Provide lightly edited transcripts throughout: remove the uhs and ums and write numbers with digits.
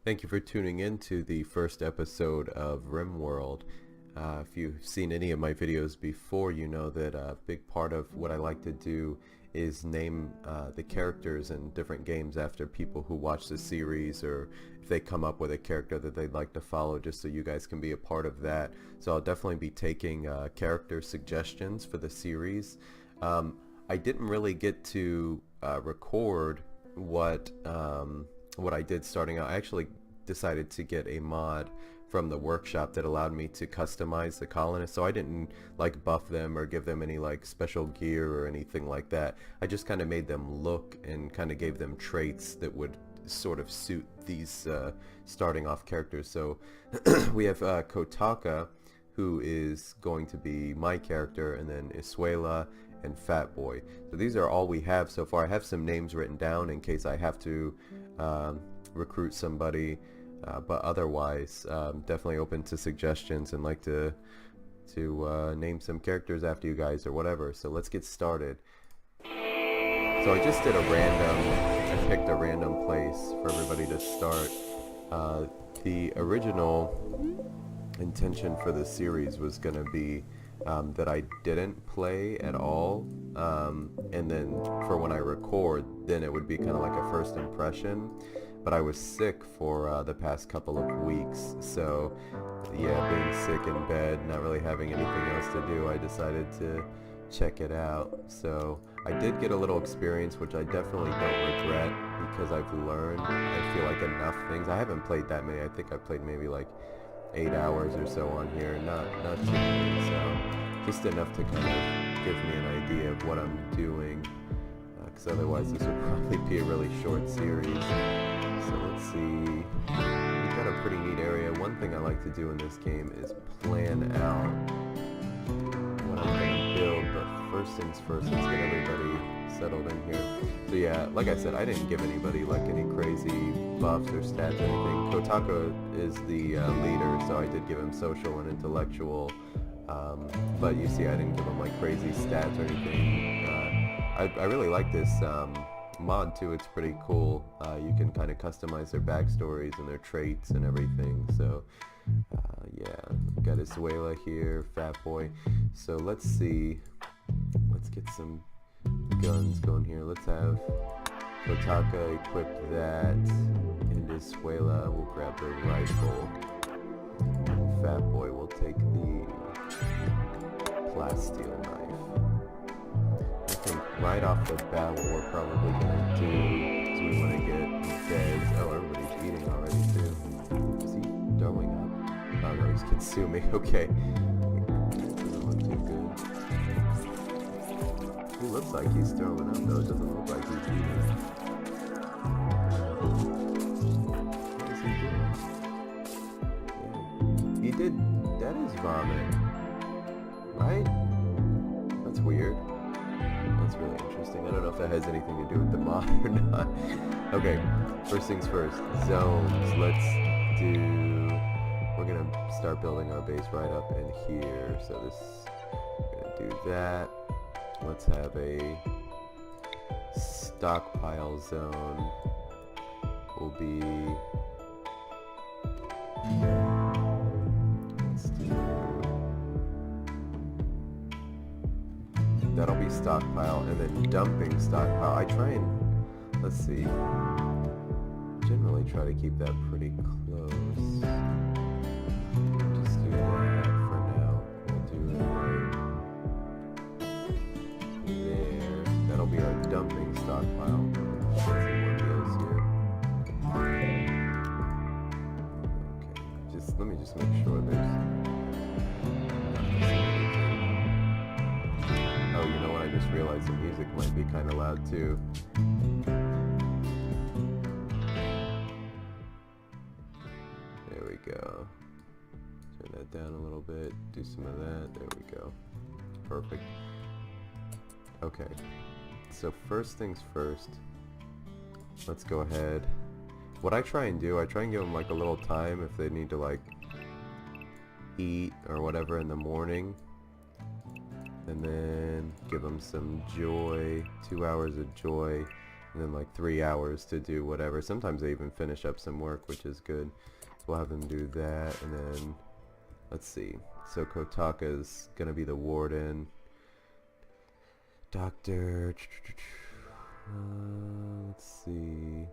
Thank you for tuning in to the first episode of RimWorld. If you've seen any of my videos before, you know that a big part of what I like to do is name the characters in different games after people who watch the series, or if they come up with a character that they'd like to follow, just so you guys can be a part of that. So I'll definitely be taking character suggestions for the series. I didn't really get to record what I did starting out. I actually decided to get a mod from the workshop that allowed me to customize the colonists, so I didn't like buff them or give them any like special gear or anything like that. I just kind of made them look and kind of gave them traits that would sort of suit these starting off characters. So we have Kotaka, who is going to be my character, and then Isuela and Fat Boy. So these are all we have so far. I have some names written down in case I have to recruit somebody, but otherwise definitely open to suggestions and like to name some characters after you guys or whatever. So let's get started. So I just did I picked a random place for everybody to start. The original intention for the series was going to be that I didn't play at all, and then for when I record, then it would be kind of like a first impression. But I was sick for the past couple of weeks, so yeah, being sick in bed, not really having anything else to do, I decided to check it out. So I did get a little experience, which I definitely don't regret, because I've learned, I feel like, enough things. I haven't played that many. I think I played maybe like 8 hours or so on here, not too many, so just enough to kind of give me an idea of what I'm doing, because otherwise this would probably be a really short series. So let's see, we've got a pretty neat area. One thing I like to do in this game is plan out what I'm going to build, but first things first, let's get everybody settled in here. So yeah, like I said, I didn't give anybody like any crazy buffs or stats or anything. Kotaka is the leader, so I did give him social and intellectual, but you see I didn't give him like crazy stats or anything. I really like this mod too. It's pretty cool. You can kind of customize their backstories and their traits and everything. So yeah, got Isuela here, Fat Boy. So let's see, let's get some guns going here. Let's have Kotaka equip that, and Isuela will grab the rifle, and Fat Boy will take the plasteel knife. I think right off the bat what we're probably gonna do is we want to get Dez. Oh, everybody's eating already too. Is he throwing up? Oh no, he's consuming. Okay. Doesn't look too good. He looks like he's throwing up though. It doesn't look like he's eating. What is he doing? Yeah. He did. That is vomit. Right? That's weird. That's really interesting. I don't know if that has anything to do with the mod or not. Okay, first things first. Zones. We're gonna start building our base right up in here. So we're gonna do that. Let's have a stockpile zone. Will be, let's do, that'll be stockpile, and then dumping stockpile. I try and, let's see, generally try to keep that pretty close. Just do that for now. We'll do it right there. That'll be our dumping stockpile. Let's see what goes here. Okay, let me just make sure there's. Oh, you know what? I just realized the music might be kind of loud too. There we go. Turn that down a little bit. Do some of that. There we go. Perfect. Okay. So first things first. Let's go ahead. What I try and do, I try and give them like a little time if they need to like eat or whatever in the morning. And then give them some joy, 2 hours of joy. and then like 3 hours to do whatever. Sometimes they even finish up some work, which is good. So we'll have them do that, and then let's see. So Kotaka's gonna be the warden. Doctor. Let's see.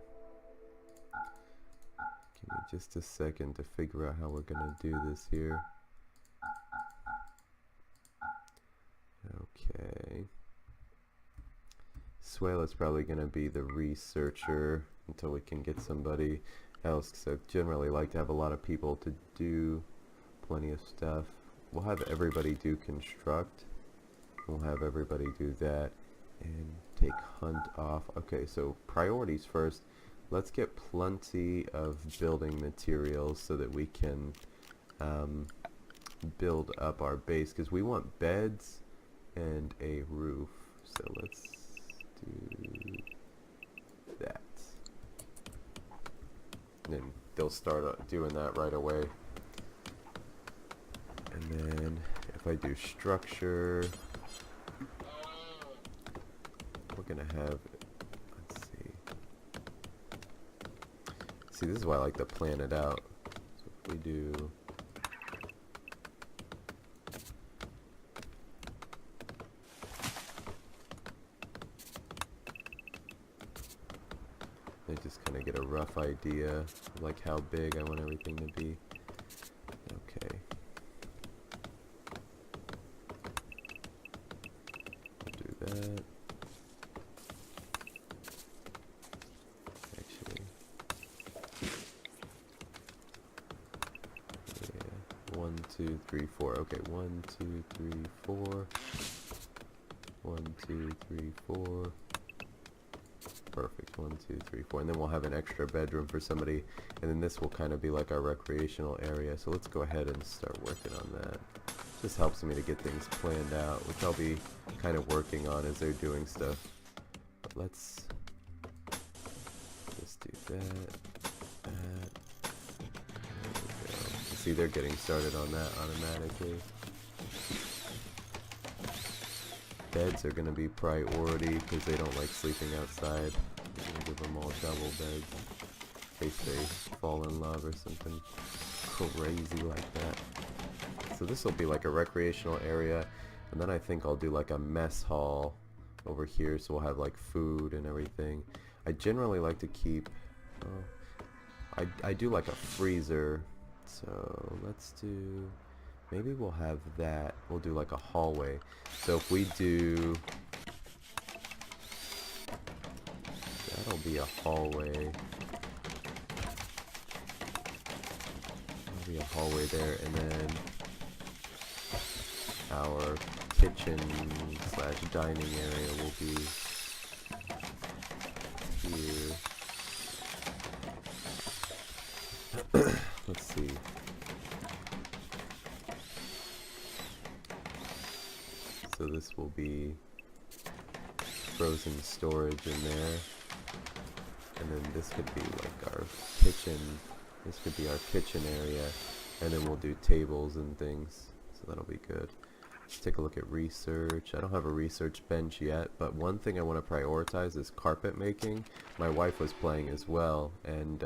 Give me just a second to figure out how we're gonna do this here. Okay. Suela's probably gonna be the researcher until we can get somebody else, because I generally like to have a lot of people to do plenty of stuff. We'll have everybody do construct. We'll have everybody do that and take hunt off. Okay, so priorities first. Let's get plenty of building materials so that we can build up our base, because we want beds and a roof. So let's do that. And then they'll start doing that right away. And then if I do structure, we're gonna have, let's see. See, this is why I like to plan it out. So if we do, I just kind of get a rough idea of like how big I want everything to be. Okay. Do that. Actually, yeah. 1, 2, 3, 4. Okay, 1, 2, 3, 4. 1, 2, 3, 4. Perfect. 1, 2, 3, 4. And then we'll have an extra bedroom for somebody, and then this will kind of be like our recreational area. So let's go ahead and start working on that. Just helps me to get things planned out, which I'll be kind of working on as they're doing stuff. But let's just do that. There we go. See, they're getting started on that automatically. Beds are going to be priority because they don't like sleeping outside. We're going to give them all double beds in case they fall in love or something crazy like that. So this will be like a recreational area, and then I think I'll do like a mess hall over here, so we'll have like food and everything. I generally like to keep, I do like a freezer, so let's do, maybe we'll have that. We'll do like a hallway. So if we do, that'll be a hallway. That'll be a hallway there, and then our kitchen slash dining area will be here. Let's see. So this will be frozen storage in there, and then this could be like our kitchen. This could be our kitchen area, and then we'll do tables and things. So that'll be good. Let's take a look at research. I don't have a research bench yet, but one thing I want to prioritize is carpet making. My wife was playing as well, and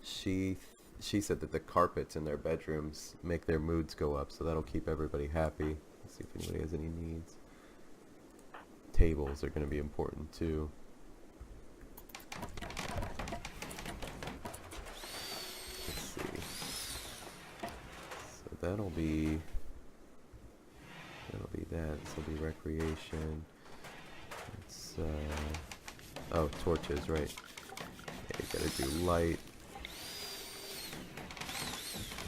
she said that the carpets in their bedrooms make their moods go up, so that'll keep everybody happy. Let's see if anybody has any needs. Tables are going to be important too. Let's see. So that'll be that. This will be recreation. It's oh, torches, right? Yeah, you gotta do light.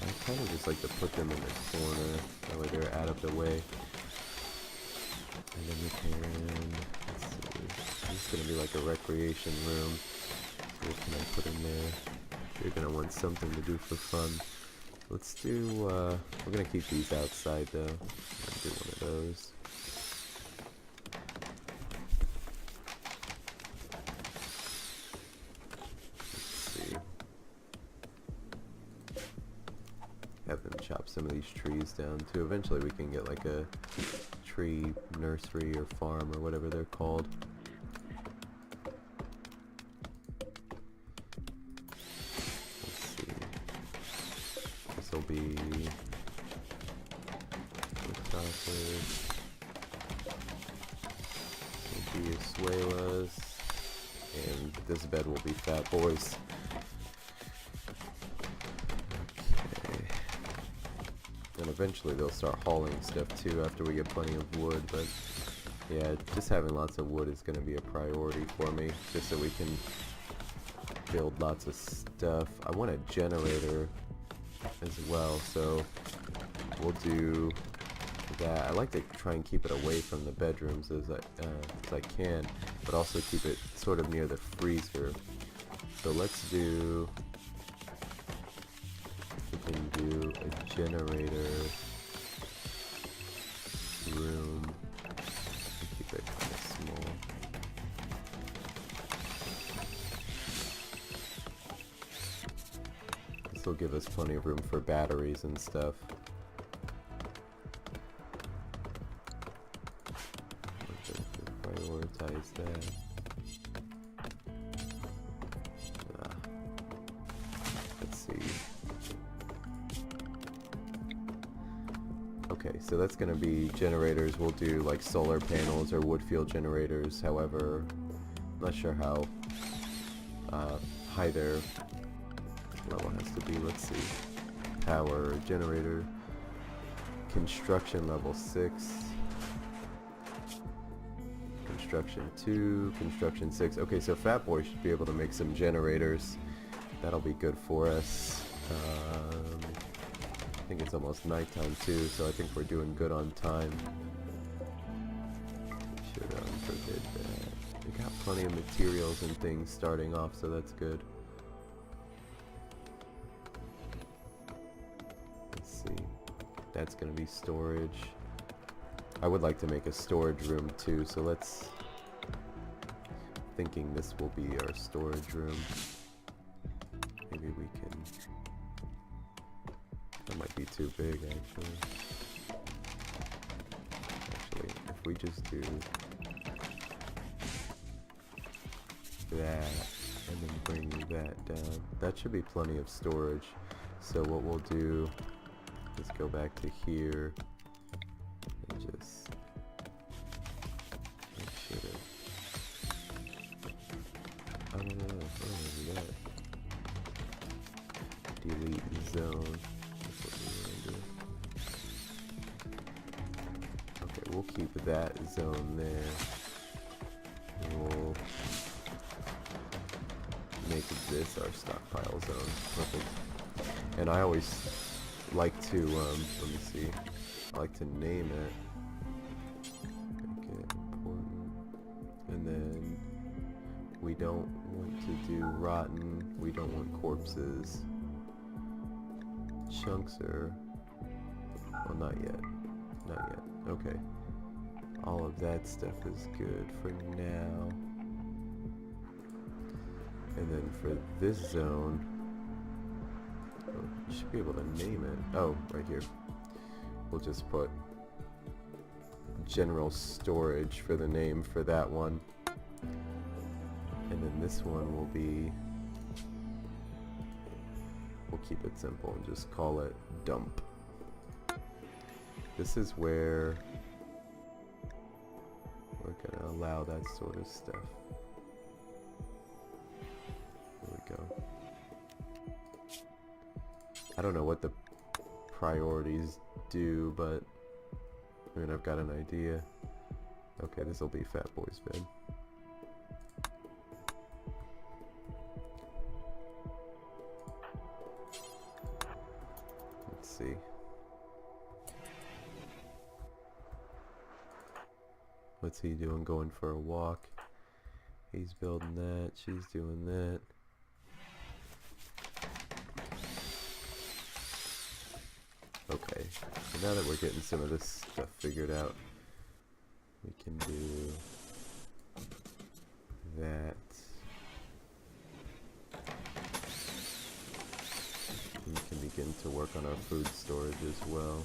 I kind of just like to put them in the corner, that way they're out of the way. And then we can, let's see, this is going to be like a recreation room. What can I put in there? You're going to want something to do for fun. Let's do, we're going to keep these outside though. I'm going to do one of those. Have them chop some of these trees down too. Eventually we can get like a tree nursery or farm or whatever they're called. Grasshopper. Will be Suelas. And this bed will be Fat Boys. Okay. And eventually they'll start hauling stuff too after we get plenty of wood, but yeah, just having lots of wood is going to be a priority for me, just so we can build lots of stuff. I want a generator as well, so we'll do that. I like to try and keep it away from the bedrooms as I can, but also keep it sort of near the freezer. So let's do, we can do a generator room. Keep it kind of small. This will give us plenty of room for batteries and stuff. Prioritize that. Let's see. Okay, so that's going to be generators. We'll do like solar panels or wood field generators. However, I'm not sure how high their level has to be. Let's see. Power generator. Construction level 6. Construction 2. Construction 6. Okay, so Fat Boy should be able to make some generators. That'll be good for us. I think it's almost nighttime too, so I think we're doing good on time. Should forbid that. We got plenty of materials and things starting off, so that's good. Let's see. That's gonna be storage. I would like to make a storage room too, so let's... Thinking this will be our storage room. Maybe we can... That might be too big, actually. Actually, if we just do that, and then bring that down, that should be plenty of storage. So what we'll do is go back to here, and just make sure that... I don't know, what is that? Delete zone. Okay, we'll keep that zone there. We'll make this our stockpile zone. Perfect. And I always like to, let me see, I like to name it. Okay, important. And then we don't want to do rotten, we don't want corpses. Chunks are, well, not yet. Not yet. Okay. All of that stuff is good for now. And then for this zone, oh, you should be able to name it. Oh, right here. We'll just put general storage for the name for that one. And then this one will be, we'll keep it simple and just call it dump. This is where we're gonna allow that sort of stuff. There we go. I don't know what the priorities do, but I mean, I've got an idea. Okay, this will be Fat Boy's bed. Let's see. What's he doing? Going for a walk. He's building that. She's doing that. Okay. So now that we're getting some of this stuff figured out, we can do that. We can begin to work on our food storage as well.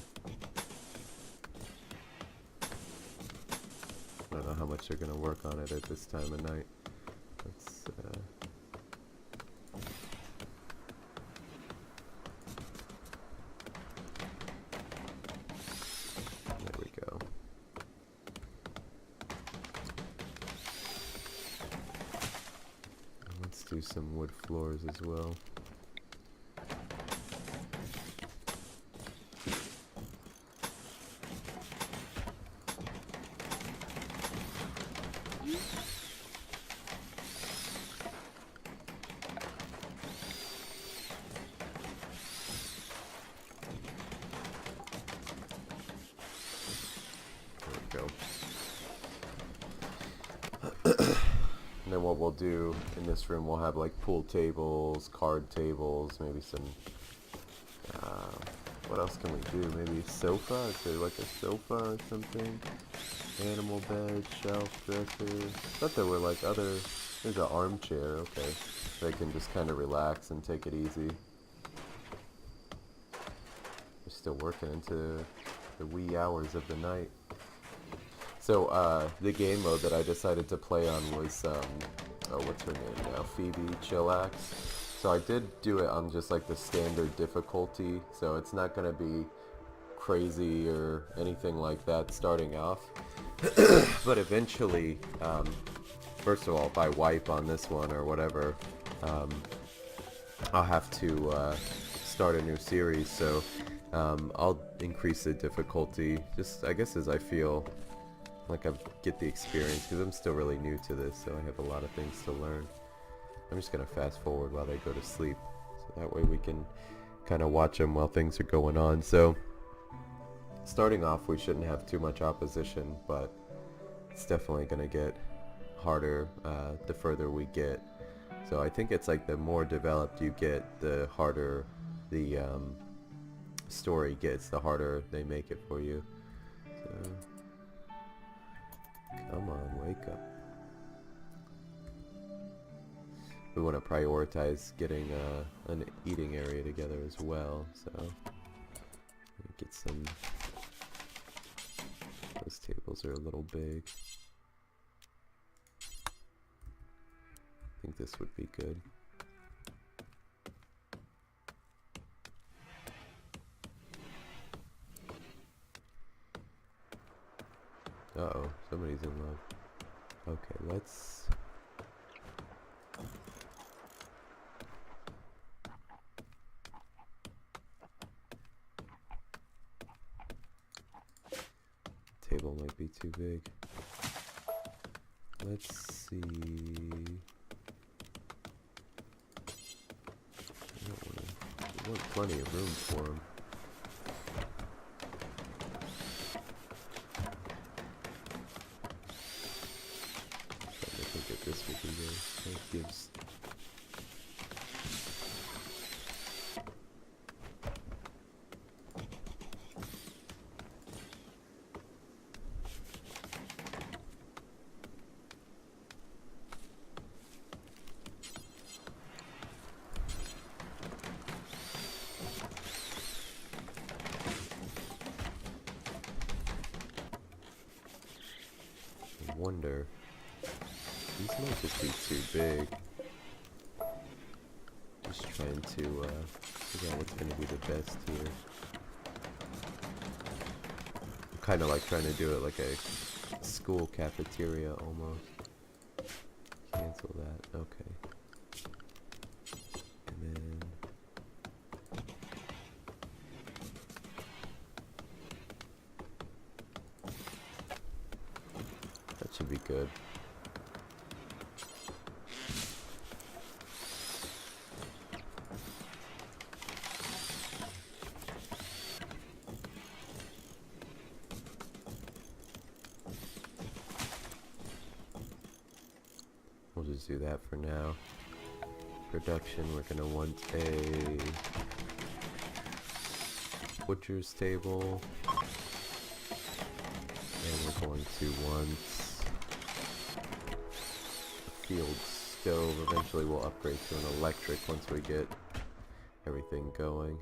I don't know how much they're going to work on it at this time of night. Let's, there we do some wood floors as well. There we go. And then what we'll do in this room, we'll have like pool tables, card tables, maybe some, what else can we do? Maybe a sofa? Is there like a sofa or something? Animal bed, shelf, dresser. Thought there were like other, there's an armchair, okay. They can just kind of relax and take it easy. We're still working into the wee hours of the night. So, the game mode that I decided to play on was, oh, what's her name now? Phoebe Chillax. So I did do it on just like the standard difficulty, so it's not going to be crazy or anything like that starting off. But eventually, first of all, if I wipe on this one or whatever, I'll have to start a new series, so I'll increase the difficulty, just I guess as I feel like I get the experience, because I'm still really new to this, so I have a lot of things to learn. I'm just going to fast forward while they go to sleep, so that way we can kind of watch them while things are going on. So starting off, we shouldn't have too much opposition, but it's definitely going to get harder the further we get. So I think it's like the more developed you get, the harder the story gets, the harder they make it for you. So, come on, wake up. We want to prioritize getting an eating area together as well, so get some. Those tables are a little big. I think this would be good. Uh-oh, somebody's in love. Okay, let's... Table might be too big. Let's see... We want plenty of room for him. This would be good. That gives... I wonder... These might just be too big. Just trying to figure out what's going to be the best here. I'm kind of like trying to do it like a school cafeteria almost. Cancel that. Okay. And then... that should be good. We'll just do that for now. Production, we're gonna want a butcher's table, and we're going to want a field stove. Eventually we'll upgrade to an electric once we get everything going.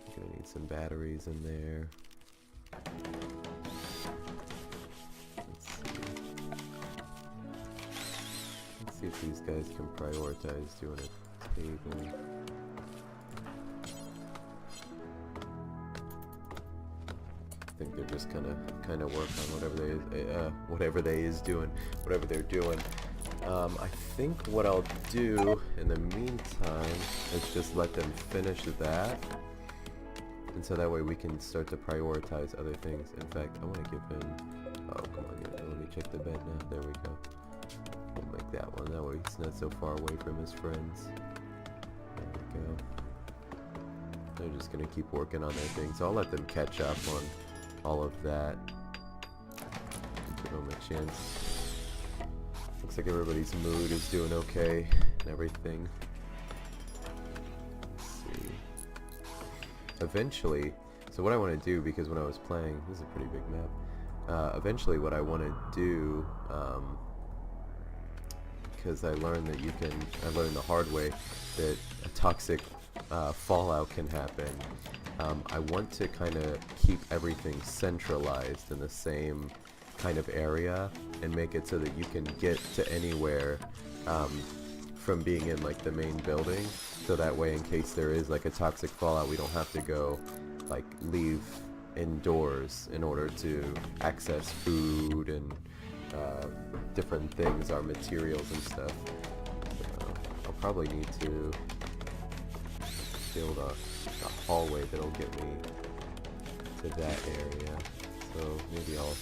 We're gonna need some batteries in there. See if these guys can prioritize doing a table. I think they're just gonna kind of work on whatever they're doing. I think what I'll do in the meantime is just let them finish that. And so that way we can start to prioritize other things. In fact, I want to give him... Oh, come on, let me check the bed now. There we go. We'll make that one. That way he's not so far away from his friends. There we go. They're just going to keep working on their things. So I'll let them catch up on all of that. Give them a chance. Looks like everybody's mood is doing okay and everything. Eventually, so what I want to do, because when I was playing, this is a pretty big map, eventually what I want to do, because I learned that I learned the hard way that a toxic fallout can happen. I want to kind of keep everything centralized in the same kind of area and make it so that you can get to anywhere from being in like the main building, so that way in case there is like a toxic fallout, we don't have to go like leave indoors in order to access food and different things, our materials and stuff. I'll probably need to build a hallway that'll get me to that area, so maybe I'll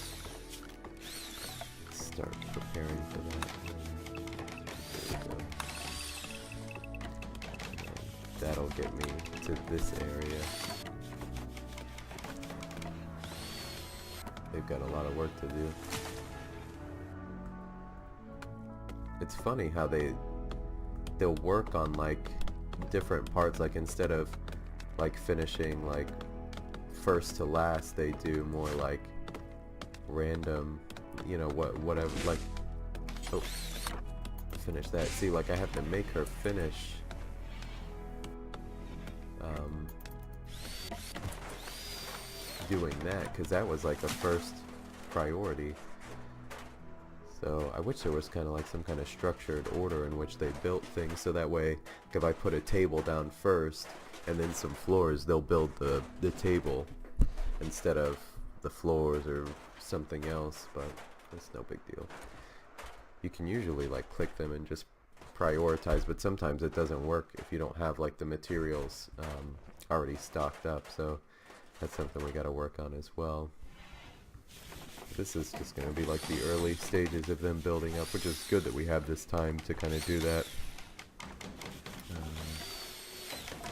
start preparing for that. There we go. That'll get me to this area. They've got a lot of work to do. It's funny how they'll work on like different parts, like instead of like finishing like first to last, they do more like random, you know, whatever, like, oh, finish that. See, like I have to make her finish doing that, because that was like a first priority. So I wish there was kind of like some kind of structured order in which they built things, so that way if I put a table down first and then some floors, they'll build the table instead of the floors or something else, but it's no big deal. You can usually like click them and just prioritize, but sometimes it doesn't work if you don't have like the materials already stocked up, so that's something we got to work on as well. This is just going to be like the early stages of them building up, which is good that we have this time to kind of do that.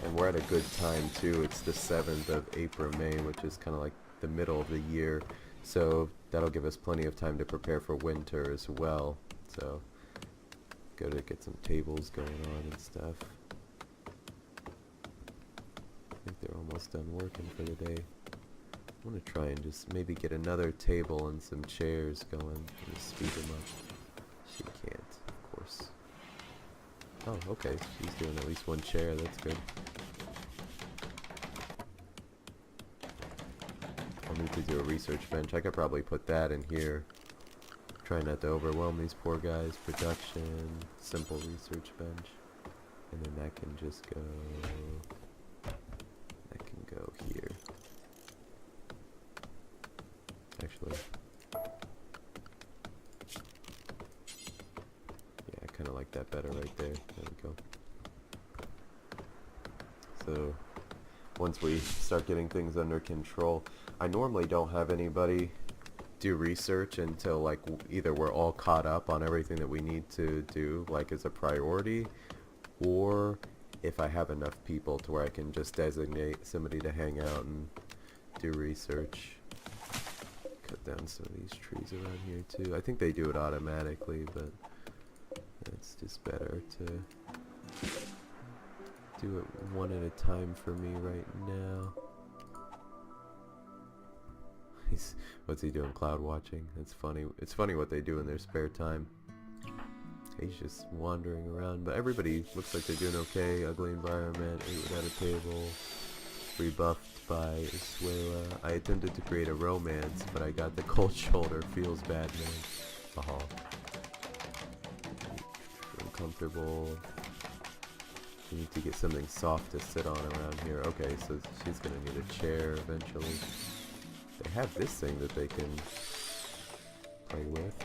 And we're at a good time too. It's the 7th of April, May, which is kind of like the middle of the year, so that'll give us plenty of time to prepare for winter as well. So good to get some tables going on and stuff. I think they're almost done working for the day. I want to try and just maybe get another table and some chairs going and just speed them up. She can't, of course. Oh, okay, she's doing at least one chair, that's good. I'll need to do a research bench. I could probably put that in here. Try not to overwhelm these poor guys. Production, simple research bench. And then that can just go... that can go here. Actually, yeah, I kind of like that better right there. There we go. So once we start getting things under control, I normally don't have anybody do research until like either we're all caught up on everything that we need to do like as a priority, or if I have enough people to where I can just designate somebody to hang out and do research. Cut down some of these trees around here too. I think they do it automatically, but it's just better to do it one at a time for me right now. What's he doing? Cloud watching. It's funny. It's funny what they do in their spare time. He's just wandering around, but everybody looks like they're doing okay. Ugly environment, ate without a table, rebuffed by Isuela. I attempted to create a romance, but I got the cold shoulder. Feels bad, man. Aha. Uncomfortable. You need to get something soft to sit on around here. Okay, so she's gonna need a chair eventually. They have this thing that they can play with.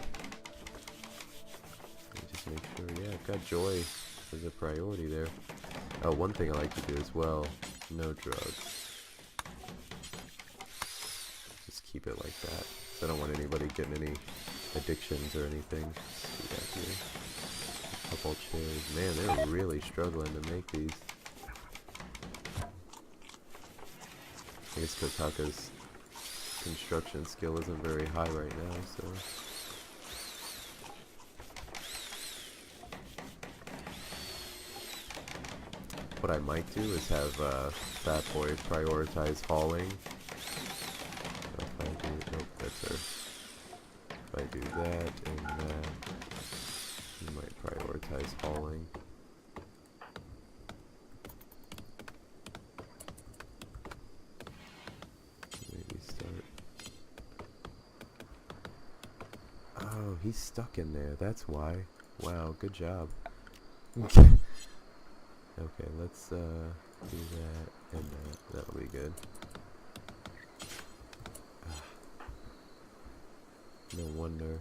They just Make sure, yeah, I've got joy as a priority there. Oh, one thing I like to do as well, no drugs. Just keep it like that. So I don't want anybody getting any addictions or anything. Let's do that here. A couple chairs. Man, they're really struggling to make these. I guess Kotaka's construction skill isn't very high right now, so... What I might do is have Fat Boy prioritize hauling. So if I do... Nope, that's her. If I do that and that, he might prioritize hauling. Maybe start... Oh, he's stuck in there, that's why. Wow, good job. Okay, let's do that and that. That'll be good. No wonder.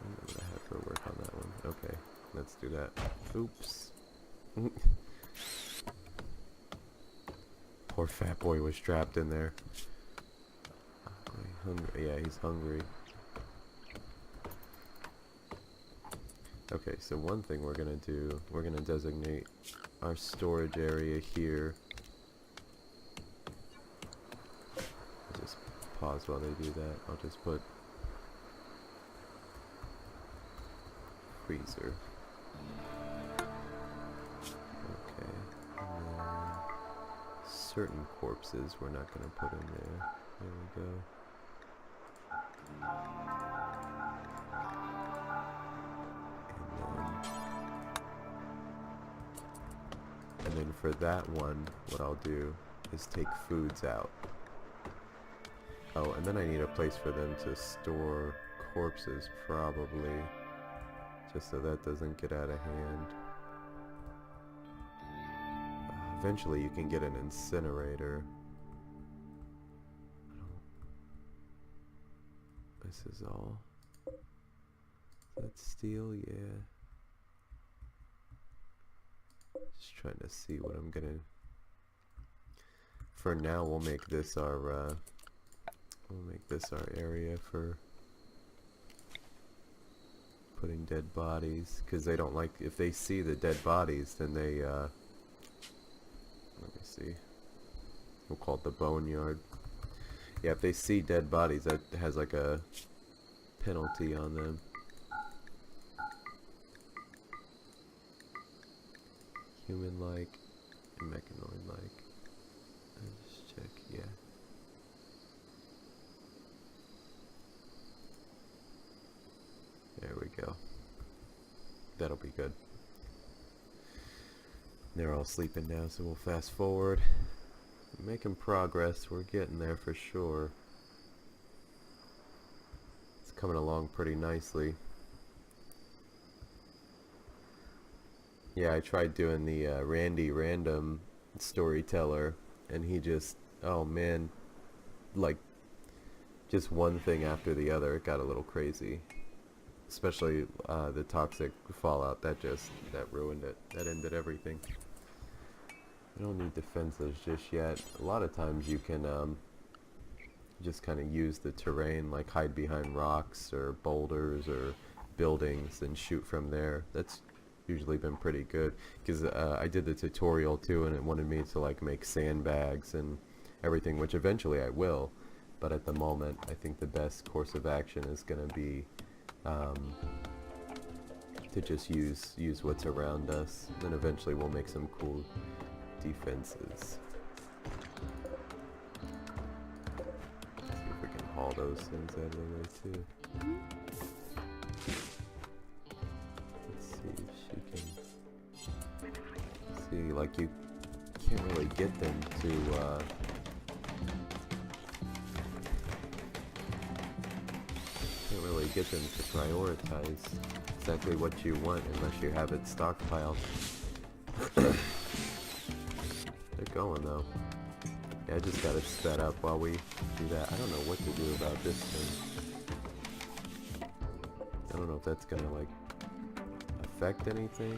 I'm gonna have her work on that one. Okay, let's do that. Oops. Poor Fat Boy was trapped in there. Hungry. Yeah, he's hungry. Okay, so one thing we're gonna do, we're gonna designate our storage area here. I'll just pause while they do that. I'll just put freezer. Okay, and then certain corpses we're not gonna put in there. There we go. And then for that one, what I'll do is take foods out. Oh, and then I need a place for them to store corpses, probably. Just so that doesn't get out of hand. Eventually you can get an incinerator. This is all... Is that steel? Yeah. Just trying to see what I'm gonna... For now, we'll make this our area for putting dead bodies, because they don't like, if they see the dead bodies, then they let me see, we'll call it the boneyard. Yeah, if they see dead bodies, that has like a penalty on them. Human-like and mechanoid-like. Let's just check, yeah. There we go. That'll be good. They're all sleeping now, so we'll fast forward. Making progress, we're getting there for sure. It's coming along pretty nicely. Yeah, I tried doing the Randy Random storyteller, and he just, oh man, like, just one thing after the other, it got a little crazy. Especially the toxic fallout, that ruined it. That ended everything. I don't need defenses just yet. A lot of times you can just kind of use the terrain, like hide behind rocks or boulders or buildings and shoot from there. That's usually been pretty good, because I did the tutorial too, and it wanted me to like make sandbags and everything, which eventually I will, but at the moment I think the best course of action is going to be to just use what's around us, and eventually we'll make some cool defenses. See if we can haul those things out of the way too. Let's see if she can see, like, you can't really get them to prioritize exactly what you want unless you have it stockpiled. They're going though. Yeah, I just gotta sped up while we do that. I don't know what to do about this thing. don't know if that's gonna like affect anything.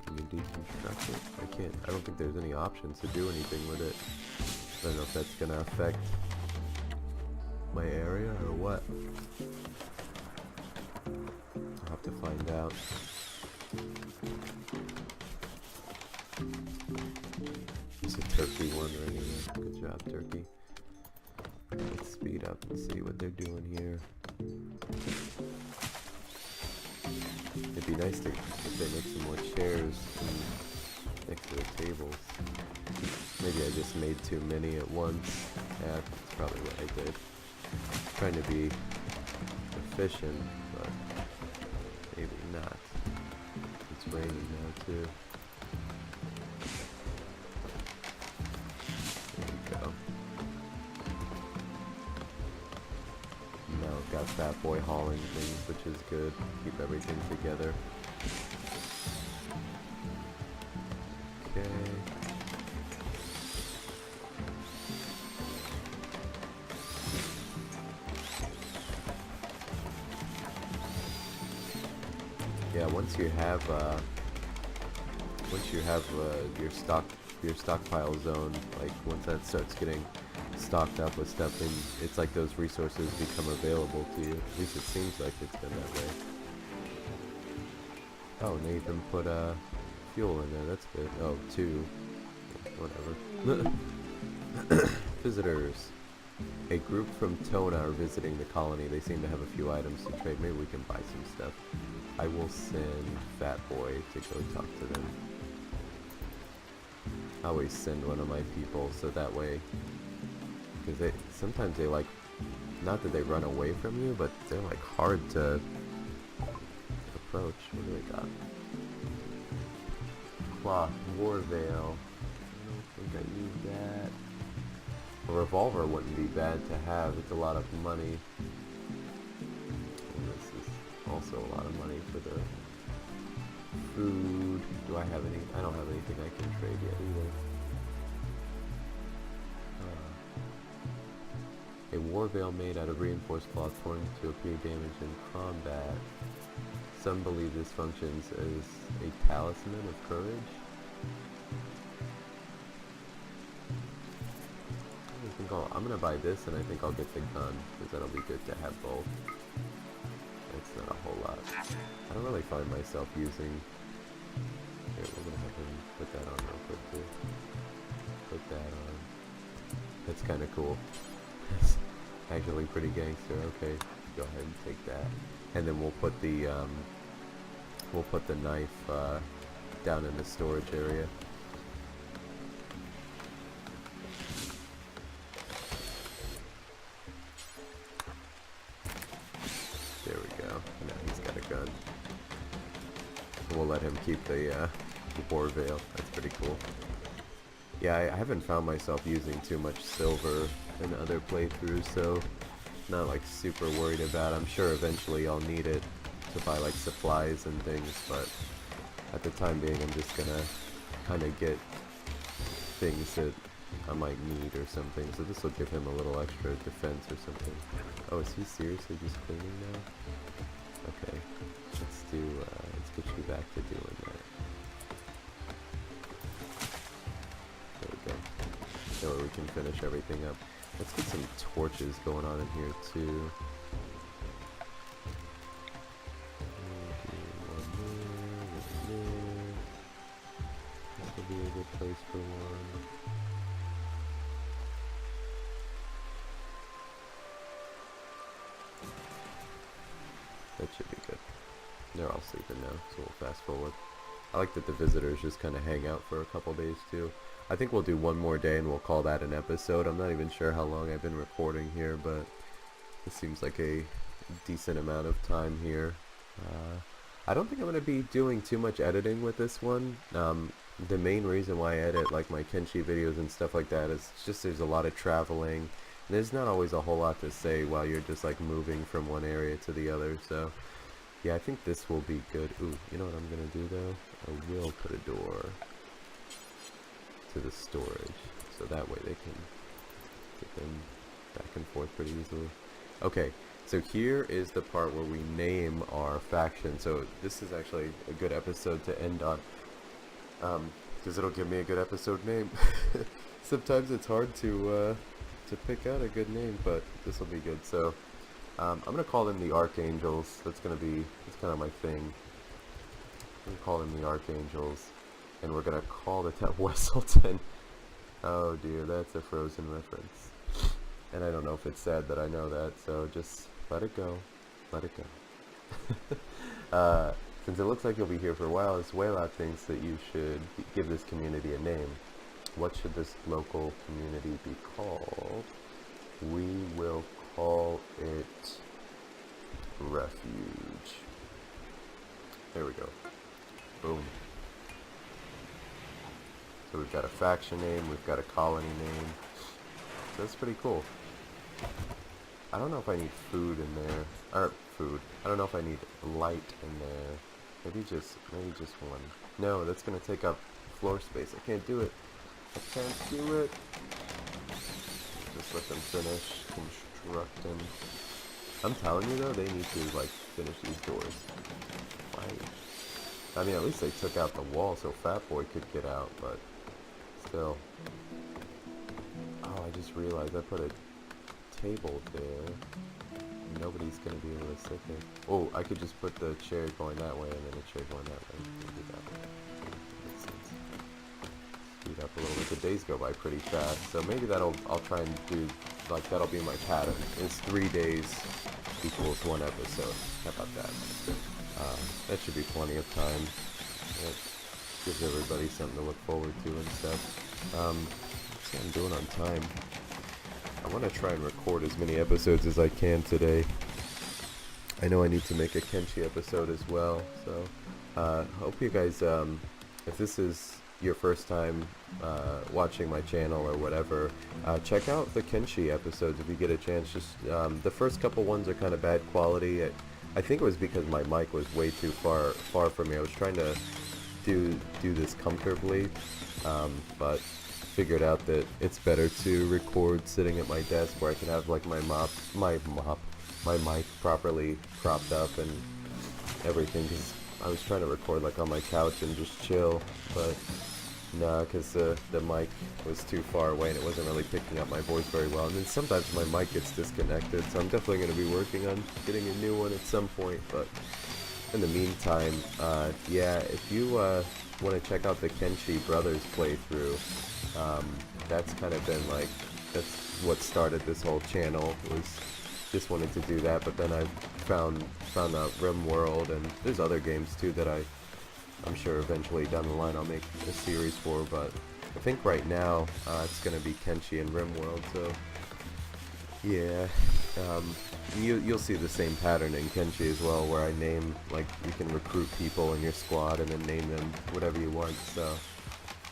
Can you deconstruct it? I can't. I don't think there's any options to do anything with it. I don't know if that's gonna affect my area or what. I'll have to find out. It's a turkey one right here. Good job, turkey. Let's speed up and see what they're doing here. It'd be nice to if they make some more chairs next to the tables. Maybe I just made too many at once. Yeah, that's probably what I did. Trying to be efficient, but maybe not. It's raining now too. There we go. Now I've got Fat Boy hauling things, which is good. Keep everything together. Okay. Yeah, once you have your stockpile zone, like once that starts getting stocked up with stuff, then it's like those resources become available to you. At least it seems like it's been that way. Oh, Nathan put fuel in there. That's good. Oh, 2. Whatever. Visitors. A group from Tona are visiting the colony. They seem to have a few items to trade. Maybe we can buy some stuff. I will send Fat Boy to go talk to them. I always send one of my people so that way, because sometimes they like, not that they run away from you, but they're like hard to approach. What do they got? Cloth, war veil. I don't think I need that. A revolver wouldn't be bad to have. It's a lot of money. And this is also a lot of money for the food. Do I have any? I don't have anything I can trade yet either. A war veil made out of reinforced cloth torn to appear damaged in combat. Some believe this functions as a talisman of courage. I'm gonna buy this, and I think I'll get the gun, because that'll be good to have both. That's not a whole lot. I don't really find myself using... Here, we're gonna have him put that on real quick too. Put that on. That's kinda cool. That's actually pretty gangster. Okay, go ahead and take that. And then we'll put the knife down in the storage area. We'll let him keep the war veil. That's pretty cool. Yeah, I haven't found myself using too much silver in other playthroughs, so not like super worried about it. I'm sure eventually I'll need it to buy like supplies and things, but at the time being I'm just gonna kind of get things that I might need or something. So this will give him a little extra defense or something. Oh, is he seriously just cleaning now? Okay, let's get you back to doing that. There we go. That way we can finish everything up. Let's get some torches going on in here too. One there. This will be a good place for one. That should be good. They're all sleeping now, so we'll fast forward. I like that the visitors just kind of hang out for a couple days too. I think we'll do one more day and we'll call that an episode. I'm not even sure how long I've been recording here, but it seems like a decent amount of time here. I don't think I'm going to be doing too much editing with this one. The main reason why I edit like my Kenshi videos and stuff like that is just there's a lot of traveling. And there's not always a whole lot to say while you're just like moving from one area to the other, so yeah, I think this will be good. Ooh, you know what I'm gonna do though? I will put a door to the storage. so that way they can get them back and forth pretty easily. Okay, so here is the part where we name our faction. So this is actually a good episode to end on, because it'll give me a good episode name. Sometimes it's hard to pick out a good name, but this will be good. So I'm gonna call them the Archangels. That's kind of my thing. I'm gonna call them the Archangels, and we're gonna call it that Wesselton. Oh dear, that's a Frozen reference. And I don't know if it's sad that I know that, so just let it go. Let it go. Since it looks like you'll be here for a while, Swayla thinks that you should give this community a name. What should this local community be called? We will call it Refuge. There we go. Boom. So we've got a faction name, we've got a colony name. So that's pretty cool. I don't know if I need food in there. Or food. I don't know if I need light in there. Maybe just one. No, that's gonna take up floor space. I can't do it. I can't do it. Just let them finish constructing. I'm telling you though, they need to like finish these doors. Why? I mean, at least they took out the wall so Fat Boy could get out, but still. Oh, I just realized I put a table there. Nobody's gonna be able to sit there. Oh, I could just put the chair going that way and then a chair going that way. Do that way. Makes sense. Speed up a little bit. The days go by pretty fast, so maybe I'll try and do, like, that'll be my pattern. It's 3 days equals 1 episode. How about that? That should be plenty of time. It gives everybody something to look forward to and stuff. Let's see what I'm doing on time. I want to try and record as many episodes as I can today. I know I need to make a Kenshi episode as well, so hope you guys, if this is your first time watching my channel or whatever, check out the Kenshi episodes if you get a chance. Just the first couple ones are kind of bad quality. I think it was because my mic was way too far from me. I was trying to do this comfortably, but figured out that it's better to record sitting at my desk where I can have like my mic properly propped up and everything, because I was trying to record like on my couch and just chill, but no, because the mic was too far away and it wasn't really picking up my voice very well. And then sometimes my mic gets disconnected, so I'm definitely going to be working on getting a new one at some point. But in the meantime, yeah, if you want to check out the Kenshi Brothers playthrough, that's kind of been like, that's what started this whole channel, was just wanted to do that. But then I found out RimWorld, and there's other games too that I'm sure eventually down the line I'll make a series for, but I think right now it's gonna be Kenshi and RimWorld. So yeah, you'll see the same pattern in Kenshi as well, where I name, like, you can recruit people in your squad and then name them whatever you want. So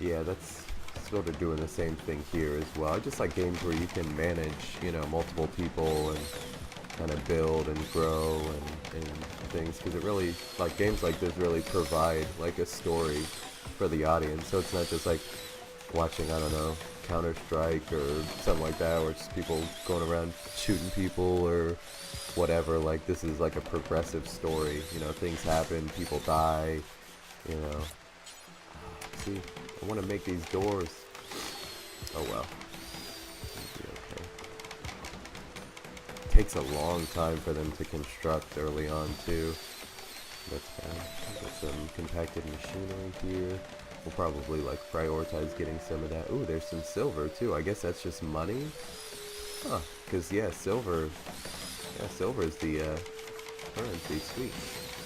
yeah, that's sort of doing the same thing here as well. I just like games where you can manage, you know, multiple people and kind of build and grow and things, because it really, like, games like this really provide like a story for the audience. So it's not just like watching, I don't know, Counter-Strike or something like that, where it's just people going around shooting people or whatever. Like, this is like a progressive story, you know, things happen, people die, you know. See, I want to make these doors. Oh well. It'll be okay. Takes a long time for them to construct early on too. That's fine. Got some compacted machinery here. We'll probably like prioritize getting some of that. Ooh, there's some silver too. I guess that's just money. Huh? Because yeah, silver. Yeah, silver is the currency. Sweet.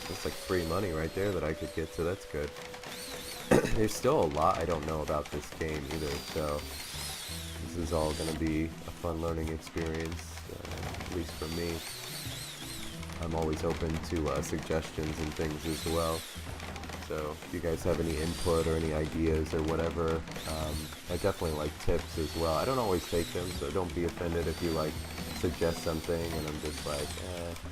That's like free money right there that I could get. So that's good. There's still a lot I don't know about this game either, so this is all going to be a fun learning experience, at least for me. I'm always open to suggestions and things as well, so if you guys have any input or any ideas or whatever, I definitely like tips as well. I don't always take them, so don't be offended if you like suggest something and I'm just like,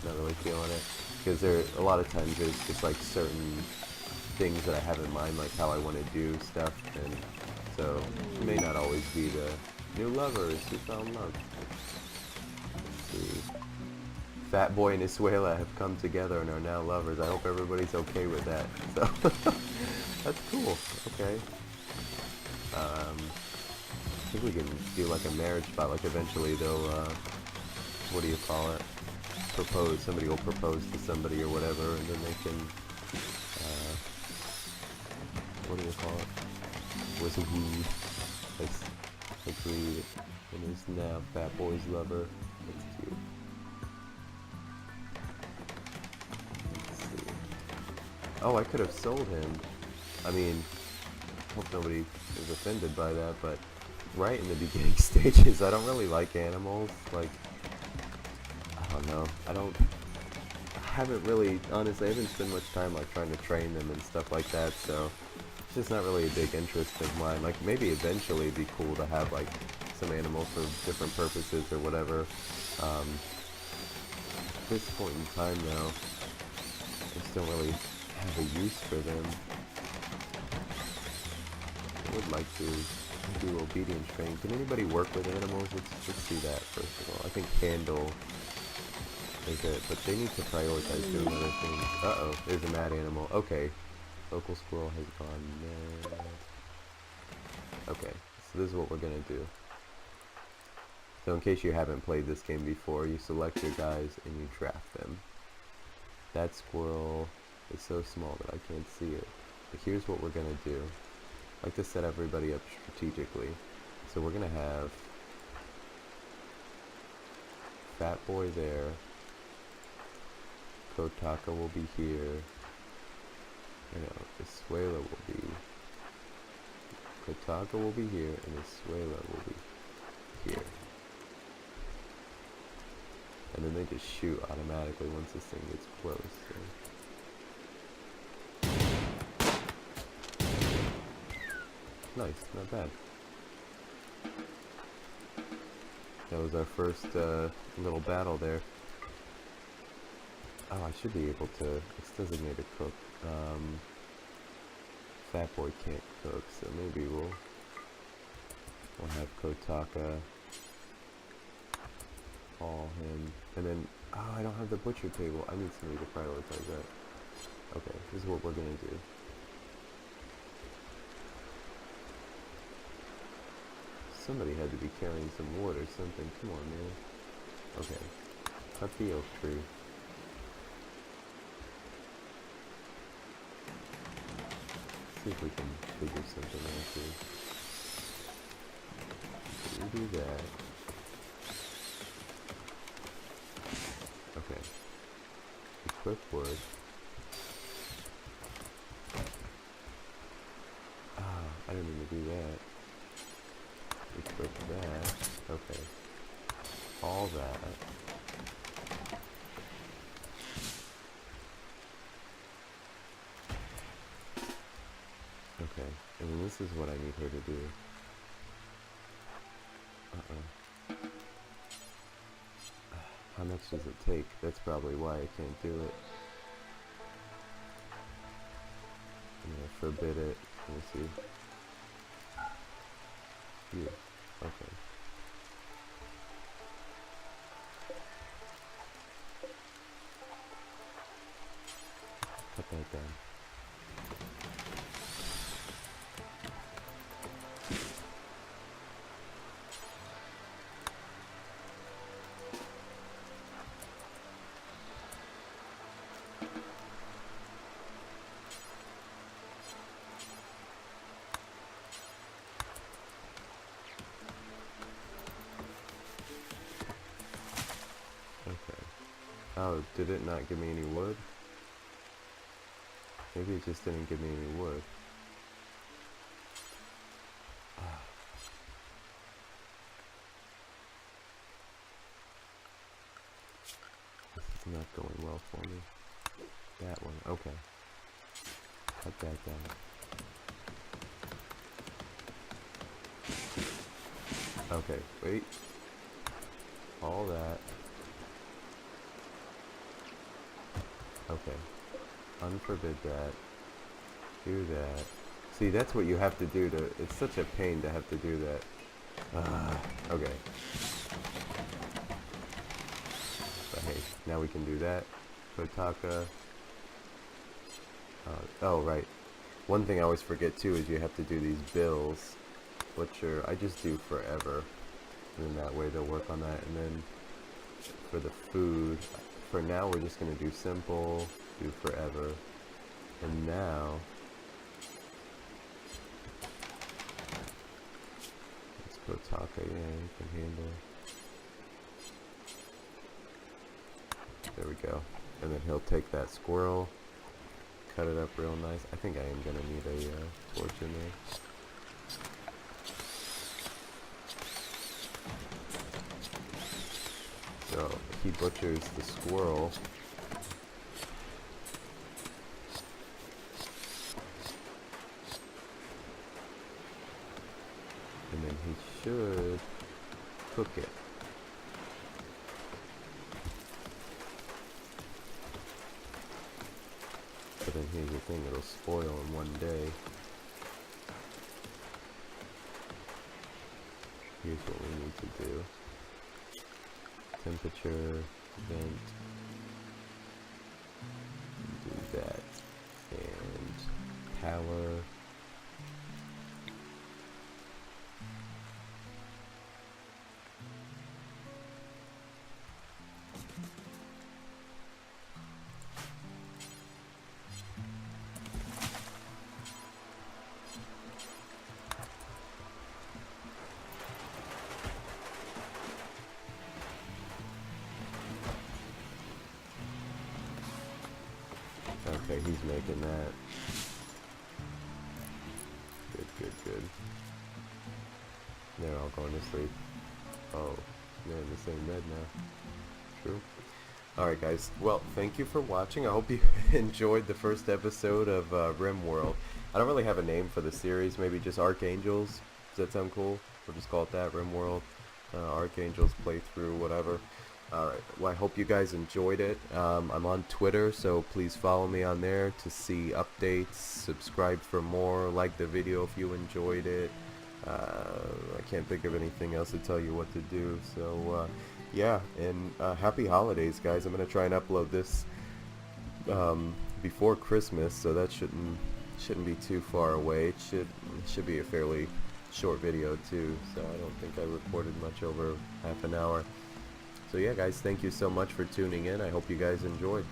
not really feeling it, because a lot of times there's just like certain things that I have in mind, like how I want to do stuff, and So it may not always be the new lovers who found love. Let's see. Fat Boy and Isuela have come together and are now lovers. I hope everybody's okay with that. So that's cool. Okay. I think we can do like a marriage spot. Like eventually they'll, what do you call it? Propose. Somebody will propose to somebody or whatever, and then they can, what do you call it? Was wooed. That's agreed. And is now Fat Boy's lover. That's cute. Let's see. Oh, I could have sold him. I mean, hope nobody is offended by that, but right in the beginning stages, I don't really like animals. Like, I don't know. I haven't really, honestly, I haven't spent much time like trying to train them and stuff like that, so it's just not really a big interest of mine. Like, maybe eventually it'd be cool to have like some animals for different purposes or whatever. At this point in time though, I just don't really have a use for them. I would like to do obedience training. Can anybody work with animals? Let's see that first of all. I think handle is it, but they need to prioritize doing other things. Uh-oh, there's a mad animal. Okay, local squirrel has gone mad. Okay, so this is what we're gonna do. So in case you haven't played this game before, you select your guys and you draft them. That squirrel is so small that I can't see it. But here's what we're gonna do. I like to set everybody up strategically. So we're gonna have Fat Boy there. Kotaka will be here. You know, Isuela will be. Kotaka will be here, and Isuela will be here. And then they just shoot automatically once this thing gets close. So. Nice, not bad. That was our first little battle there. Oh, I should be able to. It's designated cook. Fat Boy can't cook, so maybe we'll have Kotaka haul him, and then I don't have the butcher table. I need somebody to prioritize that. Okay, this is what we're gonna do. Somebody had to be carrying some wood or something. Come on, man. Okay, cut the oak tree. See if we can figure something out here. So we do that. Okay. Equip wood. I didn't mean to do that. Equip that. Okay. All that. Okay, and then this is what I need her to do. How much does it take? That's probably why I can't do it. I'm gonna forbid it. Let me see. Here. Okay. Cut that down. Oh, did it not give me any wood? Maybe it just didn't give me any wood. This is not going well for me. That one, okay. Cut that down. Okay, wait. All that. Okay. Unforbid that. Do that. See, that's what you have to do to... It's such a pain to have to do that. Okay. But hey, now we can do that. Kotaka. Oh, right. One thing I always forget too is you have to do these bills, which I just do forever. And then that way they'll work on that. And then for the food, for now we're just going to do simple, do forever. And now... Kotaka, yeah, you can handle. There we go. And then he'll take that squirrel, cut it up real nice. I think I am gonna need a torch in there. So he butchers the squirrel. And then he should cook it. But then here's the thing, it'll spoil in one day. Here's what we need to do. Temperature, vent, do that, and power. Okay, he's making that. Good, good, good. They're all going to sleep. Oh, they're in the same bed now. True. Alright guys, well, thank you for watching. I hope you enjoyed the first episode of RimWorld. I don't really have a name for the series, maybe just Archangels. Does that sound cool? We'll just call it that, RimWorld. Archangels playthrough, whatever. Alright, well, I hope you guys enjoyed it. I'm on Twitter, so please follow me on there to see updates, subscribe for more, like the video if you enjoyed it. I can't think of anything else to tell you what to do, so yeah, and happy holidays, guys. I'm going to try and upload this before Christmas, so that shouldn't be too far away. It should be a fairly short video too, so I don't think I recorded much over half an hour. So yeah guys, thank you so much for tuning in. I hope you guys enjoyed.